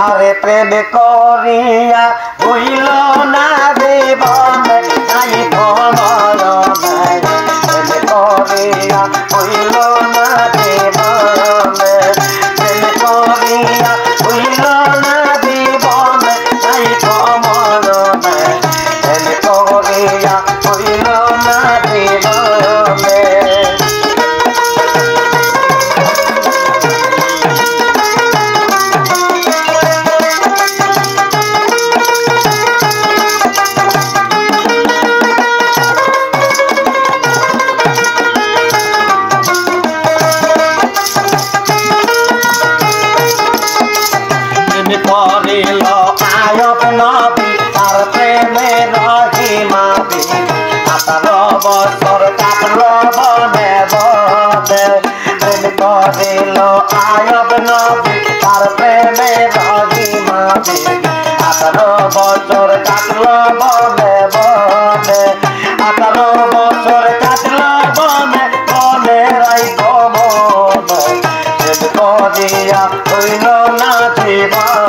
আরে প্রেম করিয়া হইল না দেবন নাই তোমার নাই প্রেম করিয়া হইল না দেবন প্রেম করিয়া হইল না দেবন নাই তোমার নাই প্রেম করিয়া হইল না দেবন করিল আয়ব নবী তার প্রেমে রহিমাবি 18 বছর কাটল বনে বনে প্রেম করিল আয়ব নবী তার প্রেমে রহিমাবি 18 বছর কাটল বনে বনে 18 বছর কাটল বনে বনে রাইব মনে প্রেম করিয়া হইল না জীবনে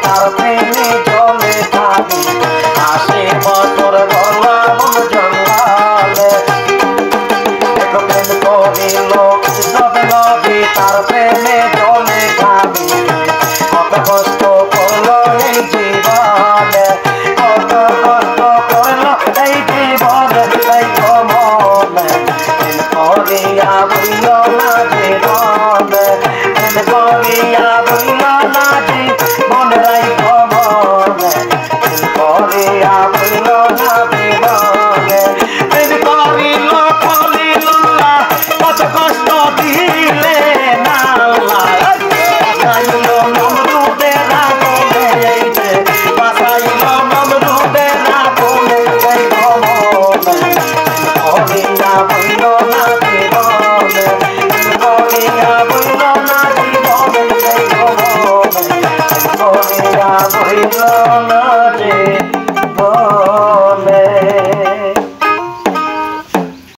তার প্রেমে জলে থাকি 80 বছর গলাম জঙ্গলে প্রেম করিল সব নবী তার প্রেমে জলে থাকি কত কষ্ট করলো এই জীবনে কত কষ্ট করলো এই জীবনে এই মনে প্রেম করিয়া বইল না জীবনে প্রেম করিয়া বইল না জীবনে Love